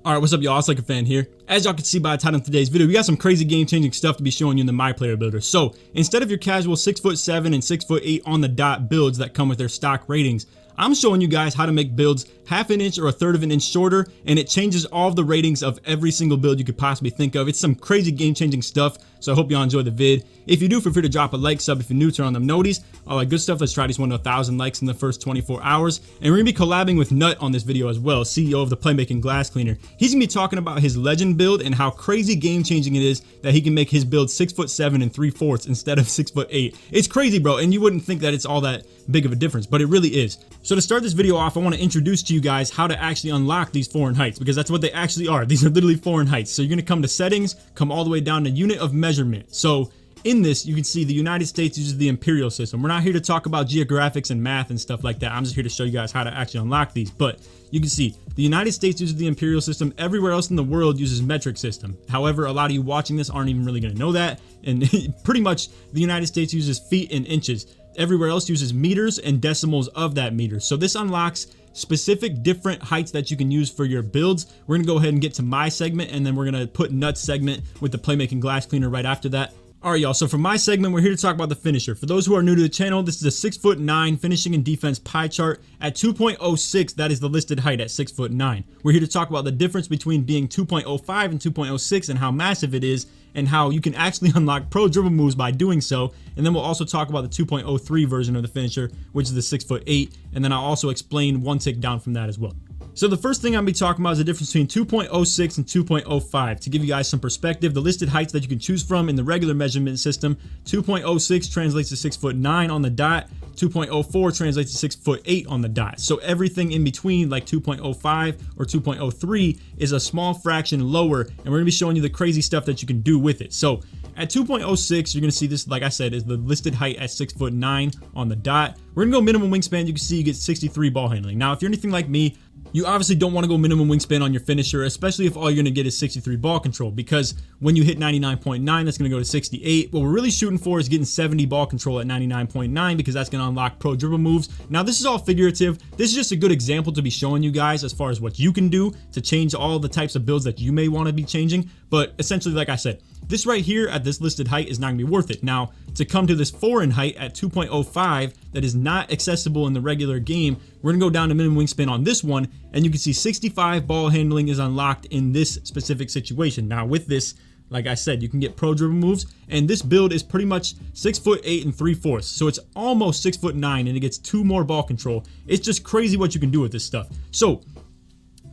Alright, what's up y'all, it's LakerFan here. As y'all can see by the title of today's video, we got some crazy game-changing stuff to be showing you in the Myplayer builder. So, instead of your casual 6'7" and 6'8" on the dot builds that come with their stock ratings, I'm showing you guys how to make builds half an inch or a third of an inch shorter, and it changes all of the ratings of every single build you could possibly think of. It's some crazy game-changing stuff, so I hope y'all enjoy the vid. If you do, feel free to drop a like, sub if you're new, turn on them noties, all that good stuff. Let's try these 1 to 1,000 likes in the first 24 hours. And we're gonna be collabing with Nut on this video as well, CEO of the Playmaking Glass Cleaner. He's gonna be talking about his legend build and how crazy game-changing it is that he can make his build 6'7" and 3/4 instead of 6'8". It's crazy, bro, and you wouldn't think that it's all that big of a difference, but it really is. So to start this video off, I want to introduce to you guys how to actually unlock these foreign heights, because that's what they actually are. These are literally foreign heights. So you're going to come to settings, come all the way down to unit of measurement. So in this, you can see the United States uses the imperial system. We're not here to talk about geographics and math and stuff like that. I'm just here to show you guys how to actually unlock these. But you can see the United States uses the imperial system. Everywhere else in the world uses metric system. However, a lot of you watching this aren't even really going to know that. And pretty much the United States uses feet and inches. Everywhere else uses meters and decimals of that meter. So this unlocks specific different heights that you can use for your builds. We're gonna go ahead and get to my segment, and then we're gonna put Nut's segment with the Playmaking Glass Cleaner right after that. Alright y'all, so for my segment, we're here to talk about the finisher. For those who are new to the channel, this is a 6'9" finishing and defense pie chart. At 2.06, that is the listed height at 6'9". We're here to talk about the difference between being 2.05 and 2.06 and how massive it is, and how you can actually unlock pro dribble moves by doing so. And then we'll also talk about the 2.03 version of the finisher, which is the 6'8", and then I'll also explain one tick down from that as well. So the first thing I'm going to be talking about is the difference between 2.06 and 2.05. To give you guys some perspective, the listed heights that you can choose from in the regular measurement system, 2.06 translates to 6'9" on the dot, 2.04 translates to 6'8" on the dot. So everything in between, like 2.05 or 2.03, is a small fraction lower, and we're going to be showing you the crazy stuff that you can do with it. So at 2.06, you're going to see this, like I said, is the listed height at 6'9" on the dot. We're going to go minimum wingspan. You can see you get 63 ball handling. Now, if you're anything like me, you obviously don't want to go minimum wingspan on your finisher, especially if all you're going to get is 63 ball control, because when you hit 99.9, that's going to go to 68. What we're really shooting for is getting 70 ball control at 99.9, because that's going to unlock pro dribble moves. Now, this is all figurative. This is just a good example to be showing you guys as far as what you can do to change all the types of builds that you may want to be changing. But essentially, like I said, this right here at this listed height is not going to be worth it. Now, to come to this foreign height at 2.05 that is not accessible in the regular game, we're going to go down to minimum wingspan on this one, and you can see 65 ball handling is unlocked in this specific situation. Now, with this, like I said, you can get pro dribble moves, and this build is pretty much 6'8" and 3/4. So it's almost 6'9", and it gets 2 more ball control. It's just crazy what you can do with this stuff. So,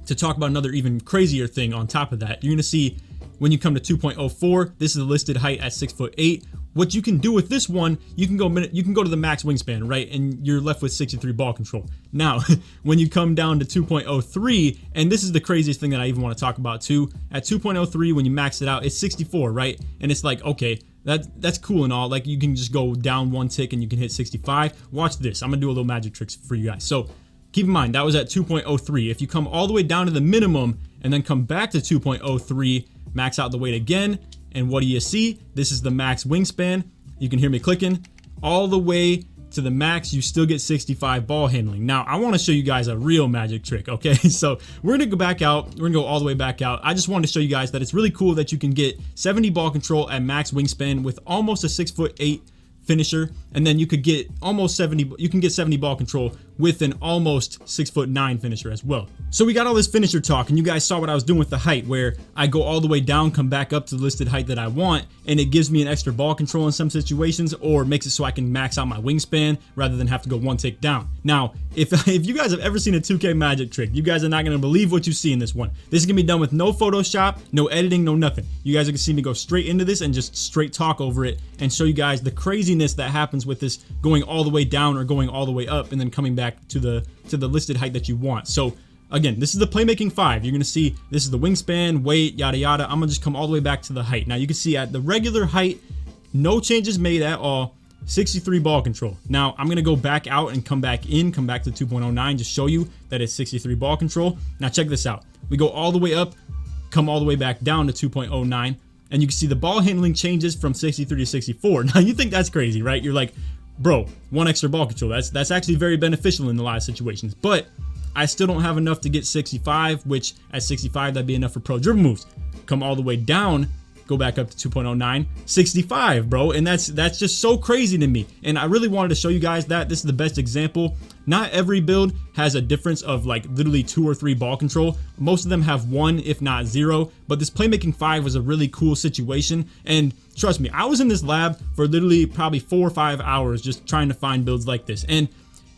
to talk about another even crazier thing on top of that, you're going to see when you come to 2.04, this is the listed height at 6'8". What you can do with this one, you can go to the max wingspan, right? And you're left with 63 ball control. Now, when you come down to 2.03, and this is the craziest thing that I even want to talk about too, at 2.03, when you max it out, it's 64, right? And it's like, okay, that's cool and all. Like, you can just go down one tick and you can hit 65. Watch this. I'm gonna do a little magic tricks for you guys. So keep in mind, that was at 2.03. If you come all the way down to the minimum and then come back to 2.03, max out the weight again, and what do you see? This is the max wingspan. You can hear me clicking. All the way to the max, you still get 65 ball handling. Now, I want to show you guys a real magic trick, okay? So we're going to go back out. We're going to go all the way back out. I just wanted to show you guys that it's really cool that you can get 70 ball control at max wingspan with almost a 6'8" finisher, and then you could get almost 70, you can get 70 ball control with an almost 6'9" finisher as well. So we got all this finisher talk, and you guys saw what I was doing with the height, where I go all the way down, come back up to the listed height that I want, and it gives me an extra ball control in some situations, or makes it so I can max out my wingspan rather than have to go one tick down. Now, if you guys have ever seen a 2K magic trick, you guys are not going to believe what you see in this one. This is going to be done with no Photoshop, no editing, no nothing. You guys are going to see me go straight into this and just straight talk over it and show you guys the craziness that happens with this going all the way down or going all the way up and then coming back to the listed height that you want. So again, this is the Playmaking 5. You're going to see this is the wingspan, weight, yada yada. I'm going to just come all the way back to the height. Now you can see at the regular height, no changes made at all. 63 ball control. Now I'm going to go back out and come back to 2.09 to show you that it's 63 ball control. Now check this out. We go all the way up, come all the way back down to 2.09, and you can see the ball handling changes from 63 to 64. Now you think that's crazy, right? You're like, bro, 1 extra ball control. That's actually very beneficial in a lot of situations. But I still don't have enough to get 65, which at 65 that'd be enough for pro dribble moves. Come all the way down, go back up to 2.09, 65, bro. And that's just so crazy to me. And I really wanted to show you guys that this is the best example. Not every build has a difference of like literally 2 or 3 ball control. Most of them have 1, if not 0. But this playmaking 5 was a really cool situation. And trust me, I was in this lab for literally probably 4 or 5 hours just trying to find builds like this. And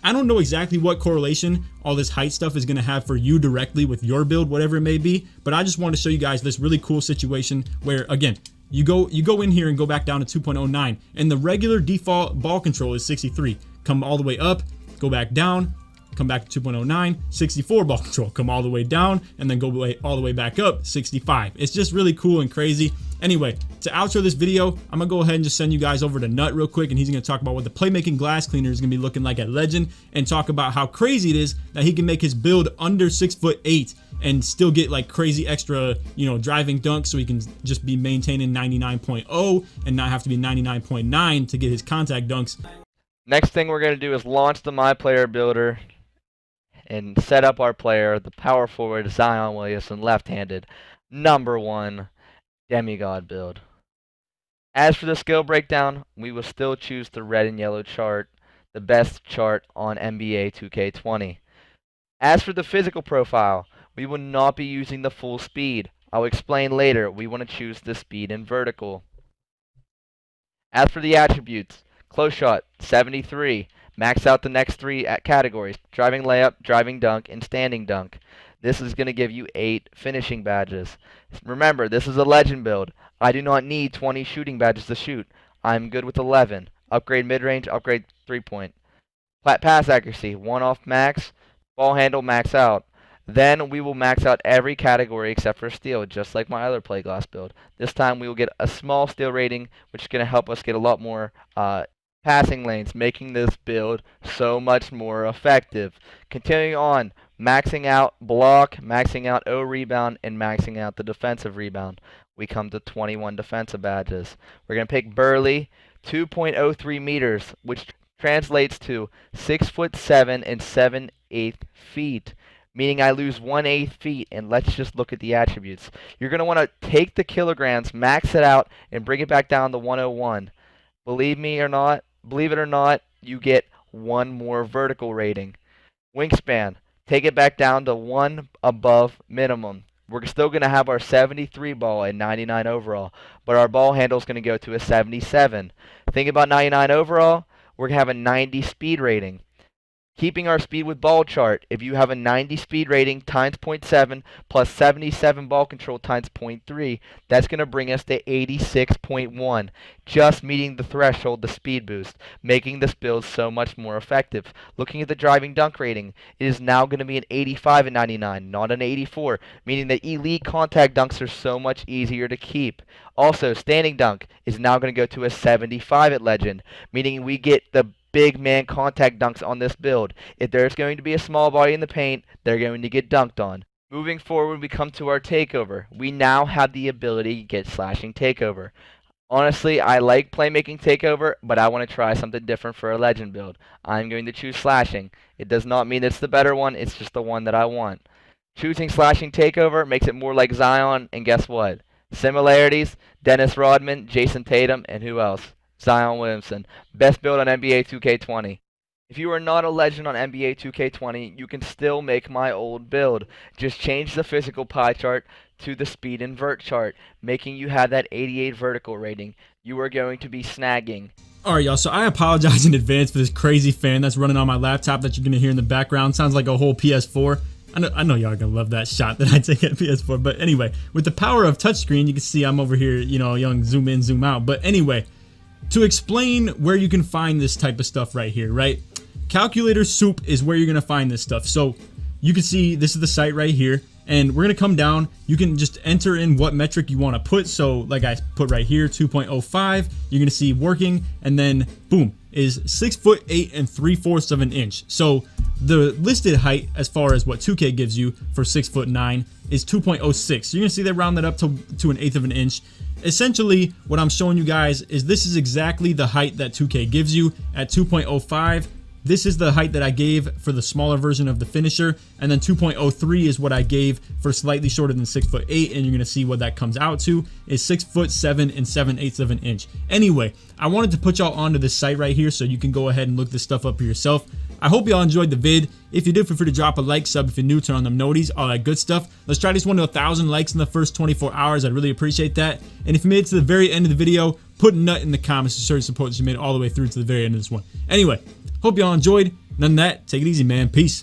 I don't know exactly what correlation all this height stuff is going to have for you directly with your build, whatever it may be. But I just want to show you guys this really cool situation where, again, you go in here and go back down to 2.09, and the regular default ball control is 63. Come all the way up, go back down, come back to 2.09, 64 ball control. Come all the way down, and then go all the way back up, 65. It's just really cool and crazy. Anyway, to outro this video, I'm gonna go ahead and just send you guys over to Nut real quick, and he's gonna talk about what the playmaking glass cleaner is gonna be looking like at Legend, and talk about how crazy it is that he can make his build under 6'8" and still get like crazy extra, you know, driving dunks, so he can just be maintaining 99.0 and not have to be 99.9 to get his contact dunks. Next thing we're gonna do is launch the Myplayer builder and set up our player, the power forward Zion Williamson, left-handed, #1 demigod build. As for the skill breakdown, we will still choose the red and yellow chart, the best chart on NBA 2K20. As for the physical profile, we will not be using the full speed. I'll explain later. We want to choose the speed in vertical. As for the attributes, close shot 73, max out the next 3 categories: driving layup, driving dunk, and standing dunk. This is going to give you 8 finishing badges. Remember, this is a legend build. I do not need 20 shooting badges to shoot. I'm good with 11. Upgrade mid-range, upgrade 3-point. Pass accuracy, 1 off max. Ball handle, max out. Then we will max out every category except for steal, just like my other play glass build. This time we will get a small steal rating, which is going to help us get a lot more passing lanes, making this build so much more effective. Continuing on, maxing out block, maxing out O rebound, and maxing out the defensive rebound. We come to 21 defensive badges. We're going to pick Burley, 2.03 meters, which translates to 6'7" and 7/8 feet, meaning I lose 1/8 feet. And let's just look at the attributes. You're going to want to take the kilograms, max it out, and bring it back down to 101. Believe it or not, you get 1 more vertical rating. Wingspan, take it back down to 1 above minimum. We're still going to have our 73 ball and 99 overall, but our ball handle is going to go to a 77. Think about 99 overall, we're going to have a 90 speed rating. Keeping our speed with ball chart, if you have a 90 speed rating times 0.7 plus 77 ball control times 0.3, that's going to bring us to 86.1, just meeting the threshold, the speed boost, making this build so much more effective. Looking at the driving dunk rating, it is now going to be an 85 and 99, not an 84, meaning that elite contact dunks are so much easier to keep. Also, standing dunk is now going to go to a 75 at Legend, meaning we get the big man contact dunks on this build. If there's going to be a small body in the paint, they're going to get dunked on. Moving forward, we come to our takeover. We now have the ability to get slashing takeover. Honestly, I like playmaking takeover, but I want to try something different for a legend build. I'm going to choose slashing. It does not mean it's the better one, it's just the one that I want. Choosing slashing takeover makes it more like Zion, and guess what? Similarities, Dennis Rodman, Jason Tatum, and who else? Zion Williamson. Best build on NBA 2K20. If you are not a legend on NBA 2K20, you can still make my old build. Just change the physical pie chart to the speed invert chart, making you have that 88 vertical rating. You are going to be snagging. Alright y'all, so I apologize in advance for this crazy fan that's running on my laptop that you're going to hear in the background. Sounds like a whole PS4. I know y'all are gonna love that shot that I take at PS4, but anyway, with the power of touchscreen, you can see I'm over here, you know, young zoom in, zoom out. But anyway, to explain where you can find this type of stuff right here, right? Calculator Soup is where you're gonna find this stuff. So you can see this is the site right here, and we're gonna come down. You can just enter in what metric you want to put. So like I put right here, 2.05. You're gonna see working, and then boom, is 6'8" and 3/4 of an inch. So the listed height as far as what 2K gives you for 6'9" is 2.06. So you're gonna see they round that up to 1/8 of an inch. Essentially, what I'm showing you guys is this is exactly the height that 2K gives you at 2.05. This is the height that I gave for the smaller version of the finisher, and then 2.03 is what I gave for slightly shorter than 6'8", and you're gonna see what that comes out to is 6'7" and 7/8 of an inch. Anyway, I wanted to put y'all onto this site right here so you can go ahead and look this stuff up for yourself. I hope y'all enjoyed the vid. If you did, feel free to drop a like, sub if you're new, turn on them noties, all that good stuff. Let's try this one to 1,000 likes in the first 24 hours. I'd really appreciate that. And if you made it to the very end of the video, put nut in the comments to show your support that you made it all the way through to the very end of this one. Anyway, hope y'all enjoyed. None of that, take it easy, man. Peace.